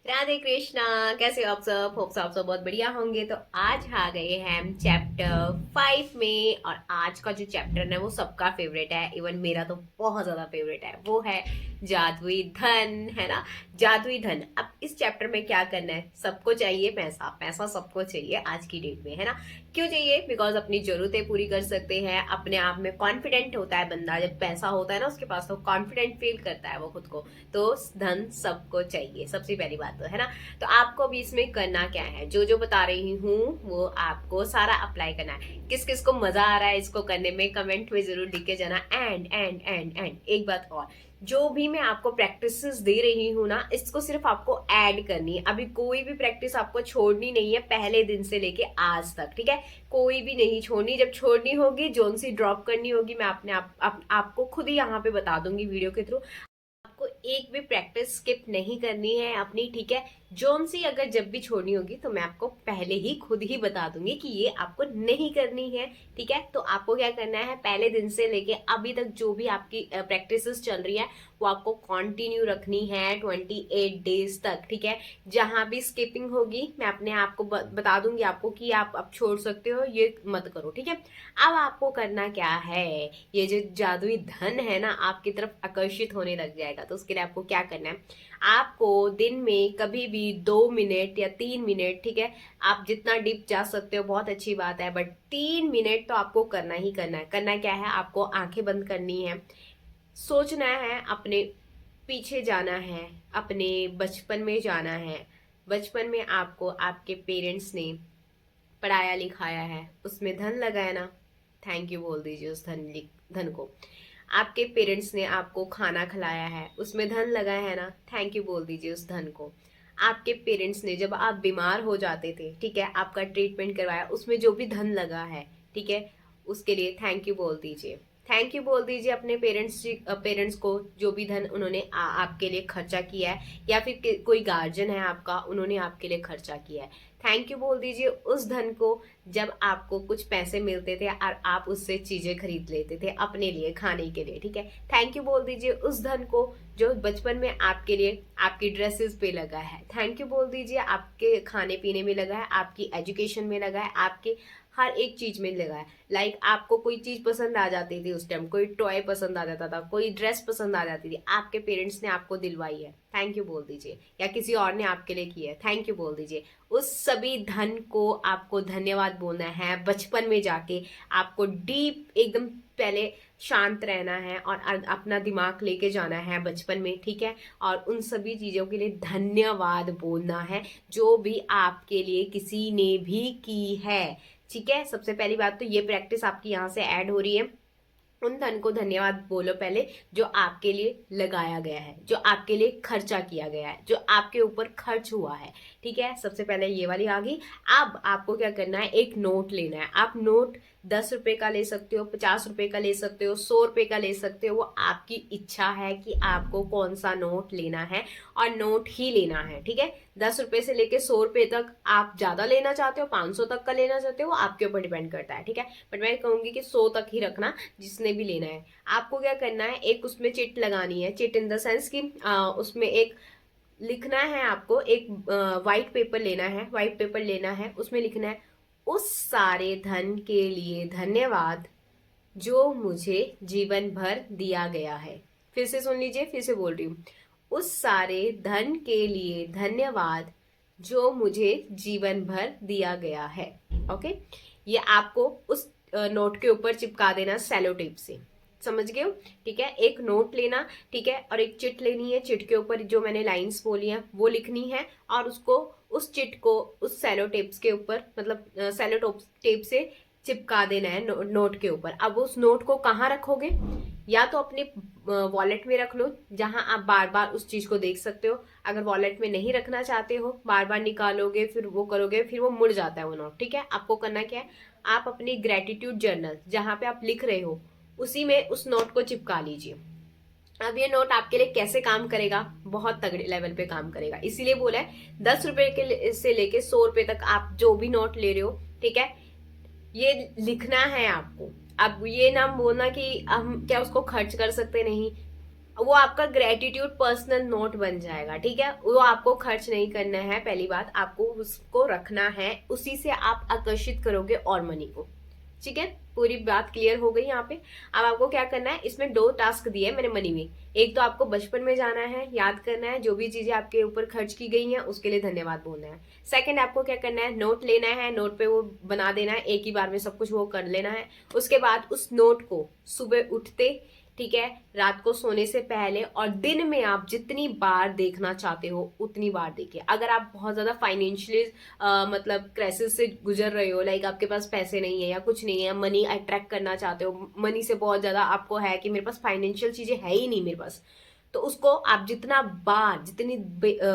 राधे कृष्णा। कैसे हो आप सब? होप आप सब बहुत बढ़िया होंगे। तो आज आ गए हैं हम चैप्टर 5 में, और आज का जो चैप्टर है वो सबका फेवरेट है, इवन मेरा तो बहुत ज्यादा फेवरेट है। वो है जादुई धन, है ना। जादुई धन। अब इस चैप्टर में क्या करना है? सबको चाहिए पैसा, पैसा सबको चाहिए आज की डेट में, है ना। क्यों चाहिए? बिकॉज अपनी जरूरतें पूरी कर सकते हैं, अपने आप में कॉन्फिडेंट होता है बंदा। जब पैसा होता है ना उसके पास, तो कॉन्फिडेंट फील करता है वो खुद को। तो धन सबको चाहिए, सबसे पहली बात तो, है ना। तो आपको अभी इसमें करना क्या है, जो जो बता रही हूँ वो आपको सारा अप्लाई करना है। किस किस को मजा आ रहा है इसको करने में, कमेंट में जरूर लिख के जाना। एंड एक बात और, जो भी मैं आपको प्रैक्टिसेस दे रही हूँ ना, इसको सिर्फ आपको ऐड करनी है। अभी कोई भी प्रैक्टिस आपको छोड़नी नहीं है, पहले दिन से लेके आज तक, ठीक है। कोई भी नहीं छोड़नी। जब छोड़नी होगी, जोन सी ड्रॉप करनी होगी, मैं अपने आपको खुद ही यहाँ पे बता दूंगी वीडियो के थ्रू। आपको एक भी प्रैक्टिस स्किप नहीं करनी है अपनी, ठीक है। जोन सी अगर जब भी छोड़नी होगी तो मैं आपको पहले ही खुद ही बता दूंगी कि ये आपको नहीं करनी है, ठीक है। तो आपको क्या करना है, पहले दिन से लेके अभी तक जो भी आपकी प्रैक्टिसेस चल रही है वो आपको कंटिन्यू रखनी है 28 डेज तक, ठीक है। जहां भी स्किपिंग होगी मैं अपने आप को बता दूंगी आपको कि आप अब छोड़ सकते हो, ये मत करो, ठीक है। अब आपको करना क्या है, ये जो जादुई धन है ना आपकी तरफ आकर्षित होने लग जाएगा। तो उसके लिए आपको क्या करना है, आपको दिन में कभी भी 2 मिनट या 3 मिनट, ठीक है। आप जितना डीप जा सकते हो बहुत अच्छी बात है, बट 3 मिनट तो आपको करना ही करना है। करना क्या है, आपको आंखें बंद करनी है, सोचना है, अपने पीछे जाना है, अपने बचपन में जाना है। बचपन में आपको आपके पेरेंट्स ने पढ़ाया लिखाया है, उसमें धन लगाया ना, थैंक यू बोल दीजिए उस धन को। आपके पेरेंट्स ने आपको खाना खिलाया है, उसमें धन लगाया है ना, थैंक यू बोल दीजिए उस धन को। आपके पेरेंट्स ने जब आप बीमार हो जाते थे, ठीक है, आपका ट्रीटमेंट करवाया, उसमें जो भी धन लगा है, ठीक है, उसके लिए थैंक यू बोल दीजिए। थैंक यू बोल दीजिए अपने पेरेंट्स को, जो भी धन उन्होंने आपके लिए खर्चा किया है, या फिर कोई गार्जियन है आपका, उन्होंने आपके लिए खर्चा किया है। थैंक यू बोल दीजिए उस धन को जब आपको कुछ पैसे मिलते थे और आप उससे चीजें खरीद लेते थे अपने लिए खाने के लिए, ठीक है। थैंक यू बोल दीजिए उस धन को जो बचपन में आपके लिए आपकी ड्रेसेस पे लगा है। थैंक यू बोल दीजिए आपके खाने पीने में लगा है, आपकी एजुकेशन में लगा है, आपके हर एक चीज में लगा है। लाइक आपको कोई चीज पसंद आ जाती थी उस टाइम, कोई टॉय पसंद आ जाता था, कोई ड्रेस पसंद आ जाती थी, आपके पेरेंट्स ने आपको दिलवाई है, थैंक यू बोल दीजिए। या किसी और ने आपके लिए किया है, थैंक यू बोल दीजिए। उस सभी धन को आपको धन्यवाद बोलना है बचपन में जाके। आपको डीप एकदम पहले शांत रहना है और अपना दिमाग लेके जाना है बचपन में, ठीक है। और उन सभी चीजों के लिए धन्यवाद बोलना है जो भी आपके लिए किसी ने भी की है, ठीक है। सबसे पहली बात तो ये प्रैक्टिस आपकी यहाँ से ऐड हो रही है। उन धन को धन्यवाद बोलो पहले, जो आपके लिए लगाया गया है, जो आपके लिए खर्चा किया गया है, जो आपके ऊपर खर्च हुआ है, ठीक है। सबसे पहले ये वाली आ गई। अब आपको क्या करना है, एक नोट लेना है। आप नोट 10 रुपए का ले सकते हो, 50 रुपए का ले सकते हो, 100 रुपए का ले सकते हो। वो आपकी इच्छा है कि आपको कौन सा नोट लेना है, और नोट ही लेना है, ठीक है। 10 रुपए से लेके 100 रुपए तक, आप ज्यादा लेना चाहते हो, 500 तक का लेना चाहते हो, आपके ऊपर डिपेंड करता है, ठीक है। बट मैं कहूंगी कि 100 तक ही रखना जिसने भी लेना है। आपको क्या करना है, एक उसमें चिट लगानी है। चिट इन द सेंस कि उसमें एक लिखना है आपको, एक वाइट पेपर लेना है, वाइट पेपर लेना है, उसमें लिखना है, उस सारे धन के लिए धन्यवाद जो मुझे जीवन भर दिया गया है। फिर से सुन लीजिए, फिर से बोल रही हूँ। उस सारे धन के लिए धन्यवाद जो मुझे जीवन भर दिया गया है। ओके, ये आपको उस नोट के ऊपर चिपका देना सेलो टेप से, समझ गए हो, ठीक है। एक नोट लेना, ठीक है, और एक चिट लेनी है। चिट के ऊपर जो मैंने लाइंस बोली हैं वो लिखनी है, और उसको, उस चिट को उस सेलो टेप्स के ऊपर, मतलब सेलो टेप से चिपका देना है नोट के ऊपर। अब उस नोट को कहाँ रखोगे, या तो अपने वॉलेट में रख लो, जहां आप बार बार उस चीज को देख सकते हो। अगर वॉलेट में नहीं रखना चाहते हो, बार बार निकालोगे फिर वो करोगे, फिर वो मुड़ जाता है वो नोट, ठीक है। आपको करना क्या है, आप अपनी ग्रेटिट्यूड जर्नल जहां पे आप लिख रहे हो उसी में उस नोट को चिपका लीजिए। अब ये नोट आपके लिए कैसे काम करेगा, बहुत तगड़े लेवल पे काम करेगा। इसीलिए बोला है 10 रुपए से लेके 100 रुपए तक आप जो भी नोट ले रहे हो, ठीक है, ये लिखना है आपको। अब ये ना बोलना कि हम क्या उसको खर्च कर सकते नहीं, वो आपका ग्रेटिट्यूड पर्सनल नोट बन जाएगा, ठीक है। वो आपको खर्च नहीं करना है, पहली बात आपको उसको रखना है, उसी से आप आकर्षित करोगे और मनी को, ठीक है। पूरी बात क्लियर हो गई यहाँ पे। अब आपको क्या करना है, इसमें 2 टास्क दिए मैंने मनी में। एक तो आपको बचपन में जाना है, याद करना है जो भी चीजें आपके ऊपर खर्च की गई हैं उसके लिए धन्यवाद बोलना है। सेकंड आपको क्या करना है, नोट लेना है, नोट पे वो बना देना है, एक ही बार में सब कुछ वो कर लेना है। उसके बाद उस नोट को सुबह उठते, ठीक है, रात को सोने से पहले और दिन में आप जितनी बार देखना चाहते हो उतनी बार देखिए। अगर आप बहुत ज्यादा फाइनेंशियली मतलब क्राइसिस से गुजर रहे हो, लाइक आपके पास पैसे नहीं है या कुछ नहीं है, मनी अट्रैक्ट करना चाहते हो, मनी से बहुत ज्यादा आपको है कि मेरे पास फाइनेंशियल चीजें है ही नहीं मेरे पास, तो उसको आप जितना बार जितनी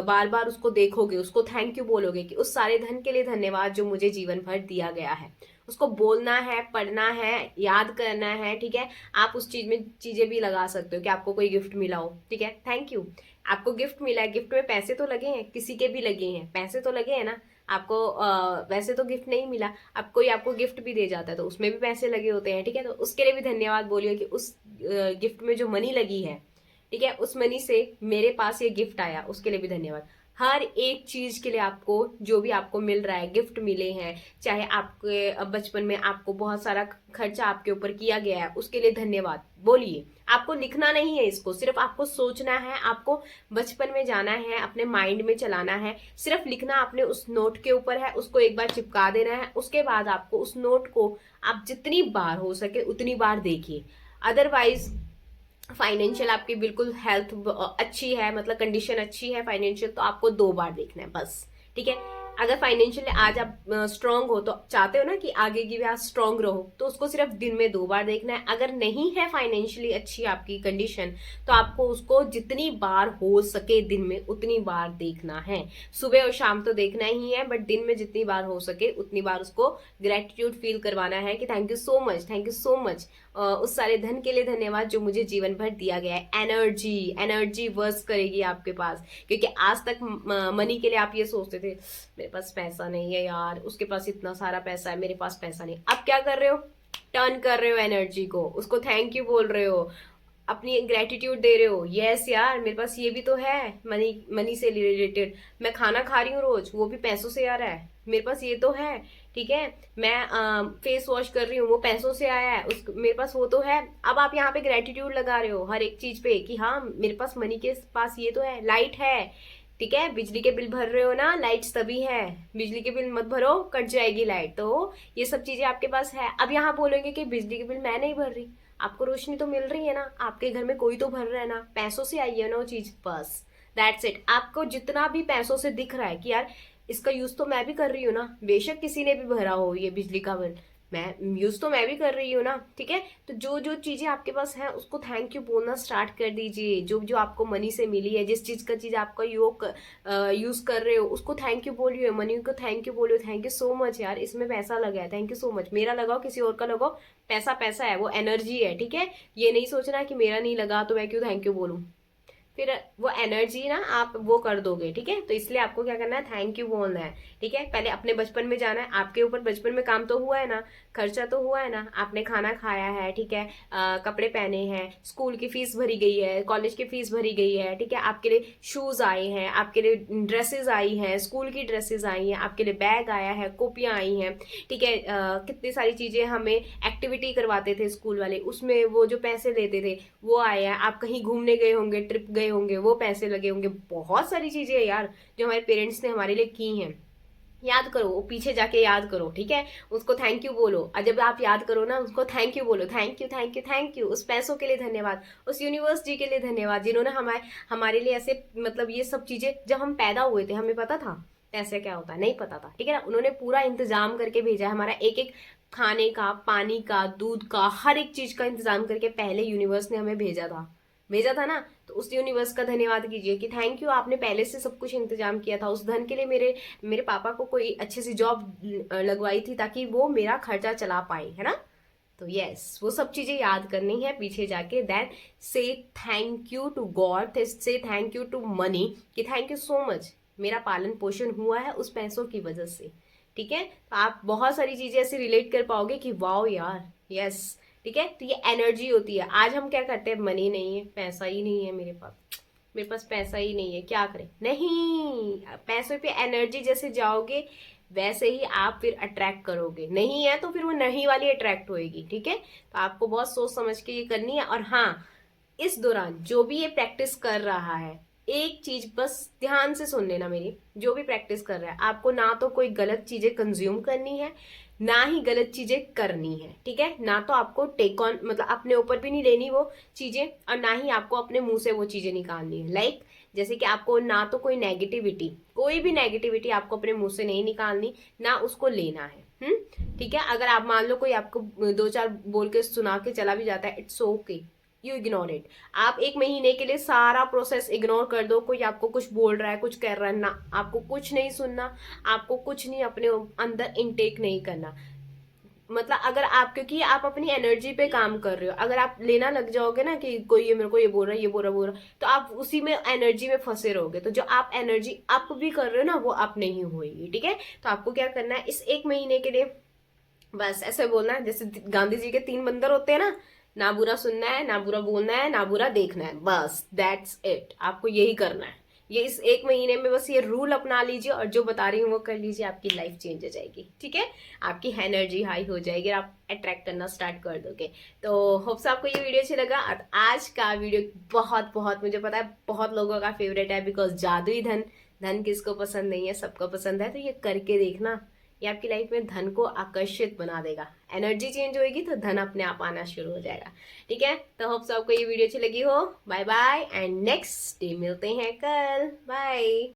बार बार उसको देखोगे, उसको थैंक यू बोलोगे कि उस सारे धन के लिए धन्यवाद जो मुझे जीवन भर दिया गया है, उसको बोलना है, पढ़ना है, याद करना है, ठीक है। आप उस चीज में चीजें भी लगा सकते हो कि आपको कोई गिफ्ट मिला हो, ठीक है, थैंक यू, आपको गिफ्ट मिला है, गिफ्ट में पैसे तो लगे हैं, किसी के भी लगे हैं, पैसे तो लगे हैं ना आपको। वैसे तो गिफ्ट नहीं मिला, अब कोई आपको गिफ्ट भी दे जाता है तो उसमें भी पैसे लगे होते हैं, ठीक है। तो उसके लिए भी धन्यवाद बोलिए कि उस गिफ्ट में जो मनी लगी है, ठीक है, उस मनी से मेरे पास ये गिफ्ट आया, उसके लिए भी धन्यवाद। हर एक चीज के लिए आपको जो भी आपको मिल रहा है, गिफ्ट मिले हैं, चाहे आपके बचपन में आपको बहुत सारा खर्चा आपके ऊपर किया गया है, उसके लिए धन्यवाद बोलिए। आपको लिखना नहीं है इसको, सिर्फ आपको सोचना है, आपको बचपन में जाना है, अपने माइंड में चलाना है, सिर्फ लिखना आपने उस नोट के ऊपर है, उसको एक बार चिपका देना है। उसके बाद आपको उस नोट को आप जितनी बार हो सके उतनी बार देखिए। अदरवाइज फाइनेंशियल आपकी बिल्कुल हेल्थ अच्छी है, मतलब कंडीशन अच्छी है फाइनेंशियल, तो आपको 2 बार देखना है बस, ठीक है। अगर फाइनेंशियली आज आप स्ट्रांग हो, तो चाहते हो ना कि आगे की भी आप स्ट्रांग रहो, तो उसको सिर्फ दिन में 2 बार देखना है। अगर नहीं है फाइनेंशियली अच्छी आपकी कंडीशन, तो आपको उसको जितनी बार हो सके दिन में उतनी बार देखना है। सुबह और शाम तो देखना ही है, बट दिन में जितनी बार हो सके उतनी बार उसको ग्रेटिट्यूड फील करवाना है कि thank you so much, thank you so much, उस सारे धन के लिए धन्यवाद जो मुझे जीवन भर दिया गया है। एनर्जी एनर्जी वर्क करेगी आपके पास, क्योंकि आज तक मनी के लिए आप ये सोचते थे मेरे पास पैसा नहीं है यार, उसके पास इतना सारा पैसा है, मेरे पास पैसा नहीं। अब क्या कर रहे हो, टर्न कर रहे हो एनर्जी को, उसको थैंक यू बोल रहे हो, अपनी ग्रेटिट्यूड दे रहे हो। यस यार, मेरे पास ये भी तो है, मनी मनी से रिलेटेड, मैं खाना खा रही हूँ रोज, वो भी पैसों से आ रहा है, मेरे पास ये तो है, ठीक है। मैं फेस वॉश कर रही हूँ, वो पैसों से आया है, उस मेरे पास वो तो है। अब आप यहाँ पे ग्रेटिट्यूड लगा रहे हो हर एक चीज पे कि हाँ मेरे पास मनी के पास ये तो है, लाइट है, ठीक है। बिजली के बिल भर रहे हो ना, लाइट्स तभी है, बिजली के बिल मत भरो कट जाएगी लाइट, तो ये सब चीजें आपके पास है। अब यहाँ बोलेंगे कि बिजली के बिल मैं नहीं भर रही, आपको रोशनी तो मिल रही है ना, आपके घर में कोई तो भर रहा है ना, पैसों से आई है ना वो चीज, बस दैट्स इट। आपको जितना भी पैसों से दिख रहा है कि यार इसका यूज तो मैं भी कर रही हूँ ना, बेशक किसी ने भी भरा हो ये बिजली का बिल, मैं यूज तो मैं भी कर रही हूँ ना, ठीक है। तो जो जो चीजें आपके पास है उसको थैंक यू बोलना स्टार्ट कर दीजिए। जो जो आपको मनी से मिली है, जिस चीज का चीज आपका यूज कर रहे हो उसको थैंक यू बोलिए, मनी को थैंक यू बोलिए, थैंक यू सो मच यार, इसमें पैसा लगा है, थैंक यू सो मच, मेरा लगाओ किसी और का लगाओ, पैसा पैसा है, वो एनर्जी है, ठीक है। ये नहीं सोचना कि मेरा नहीं लगा तो मैं क्यों थैंक यू बोलूं, फिर वो एनर्जी ना आप वो कर दोगे, ठीक है। तो इसलिए आपको क्या करना है, थैंक यू बोलना है, ठीक है। पहले अपने बचपन में जाना है, आपके ऊपर बचपन में काम तो हुआ है ना, खर्चा तो हुआ है ना, आपने खाना खाया है, ठीक है, कपड़े पहने हैं, स्कूल की फीस भरी गई है, कॉलेज की फीस भरी गई है, ठीक है, आपके लिए शूज आए हैं, आपके लिए ड्रेसेस आई हैं, स्कूल की ड्रेसेस आई हैं, आपके लिए बैग आया है, कॉपियां आई हैं, ठीक है। कितनी सारी चीजें हमें एक्टिविटी करवाते थे स्कूल वाले, उसमें वो जो पैसे लेते थे वो आए हैं, आप कहीं घूमने गए होंगे, ट्रिप गए होंगे, वो पैसे लगे होंगे, बहुत सारी चीजें हैं यार जो हमारे पेरेंट्स ने हमारे लिए की हैं। याद करो, वो पीछे जाके याद करो, ठीक है, उसको थैंक यू बोलो, और जब आप याद करो ना उसको थैंक यू बोलो, thank you thank you thank you, उस पैसों के लिए धन्यवाद, उस यूनिवर्स जी के लिए धन्यवाद जिन्होंने हमारे हमारे लिए ऐसे, मतलब ये सब चीजें जब हम पैदा हुए थे हमें पता था पैसे क्या होता है, नहीं पता था, ठीक है ना। उन्होंने पूरा इंतजाम करके भेजा, हमारा एक एक खाने का, पानी का, दूध का, हर एक चीज का इंतजाम करके पहले यूनिवर्स ने हमें भेजा था ना। तो उस यूनिवर्स का धन्यवाद कीजिए कि थैंक यू, आपने पहले से सब कुछ इंतजाम किया था, उस धन के लिए मेरे मेरे पापा को कोई अच्छी सी जॉब लगवाई थी ताकि वो मेरा खर्चा चला पाए, है ना। तो यस, वो सब चीजें याद करनी है पीछे जाके, देन से थैंक यू टू गॉड, से थैंक यू टू मनी कि थैंक यू सो मच, मेरा पालन पोषण हुआ है उस पैसों की वजह से, ठीक है। तो आप बहुत सारी चीजें ऐसे रिलेट कर पाओगे कि वाओ यार, यस, ठीक है। तो ये एनर्जी होती है। आज हम क्या करते हैं, मनी नहीं है, पैसा ही नहीं है मेरे पास पैसा ही नहीं है, क्या करें, नहीं, पैसों पे एनर्जी जैसे जाओगे वैसे ही आप फिर अट्रैक्ट करोगे, नहीं है तो फिर वो नहीं वाली अट्रैक्ट होएगी, ठीक है। तो आपको बहुत सोच समझ के ये करनी है। और हाँ, इस दौरान जो भी ये प्रैक्टिस कर रहा है, एक चीज बस ध्यान से सुन लेना मेरी, जो भी प्रैक्टिस कर रहा है आपको ना तो कोई गलत चीजें कंज्यूम करनी है, ना ही गलत चीजें करनी है, ठीक है। ना तो आपको टेक ऑन, मतलब अपने ऊपर भी नहीं लेनी वो चीजें, और ना ही आपको अपने मुंह से वो चीजें निकालनी है। लाइक जैसे कि आपको ना तो कोई नेगेटिविटी, कोई भी नेगेटिविटी आपको अपने मुंह से नहीं निकालनी, ना उसको लेना है। ठीक है। अगर आप मान लो कोई आपको दो चार बोल के सुना के चला भी जाता है, it's okay, you ignore it. आप एक महीने के लिए सारा प्रोसेस इग्नोर कर दो, कोई आपको कुछ बोल रहा है, कुछ कर रहा है ना, आपको कुछ नहीं सुनना, आपको कुछ नहीं अपने अंदर इनटेक नहीं करना। मतलब अगर आप, क्योंकि आप अपनी एनर्जी पे काम कर रहे हो, अगर आप लेना लग जाओगे ना कि कोई ये मेरे को ये बोल रहा है, ये बोल रहा है, तो आप उसी में एनर्जी में फंसे रहोगे। तो जो आप एनर्जी अप भी कर रहे हो ना, वो अप नहीं होगी, ठीक है। तो आपको क्या करना है, इस एक महीने के लिए बस ऐसे बोलना है, जैसे गांधी जी के 3 बंदर होते हैं ना बुरा सुनना है, ना बुरा बोलना है, ना बुरा देखना है, बस दैट्स इट। आपको यही करना है। ये इस एक महीने में बस ये रूल अपना लीजिए और जो बता रही हूँ वो कर लीजिए, आपकी लाइफ चेंज हो जाएगी, ठीक है। आपकी एनर्जी हाई हो जाएगी, आप अट्रैक्ट करना स्टार्ट कर दोगे। तो होप्स आपको ये वीडियो अच्छा लगा। और आज का वीडियो बहुत बहुत, मुझे पता है बहुत लोगों का फेवरेट है, बिकॉज जादुई धन, धन किसको पसंद नहीं है, सबको पसंद है। तो ये करके देखना, ये आपकी लाइफ में धन को आकर्षित बना देगा। एनर्जी चेंज होगी तो धन अपने आप आना शुरू हो जाएगा, ठीक है। तो होप्स आपको ये वीडियो अच्छी लगी हो। Bye bye, and next day मिलते हैं कल। बाय।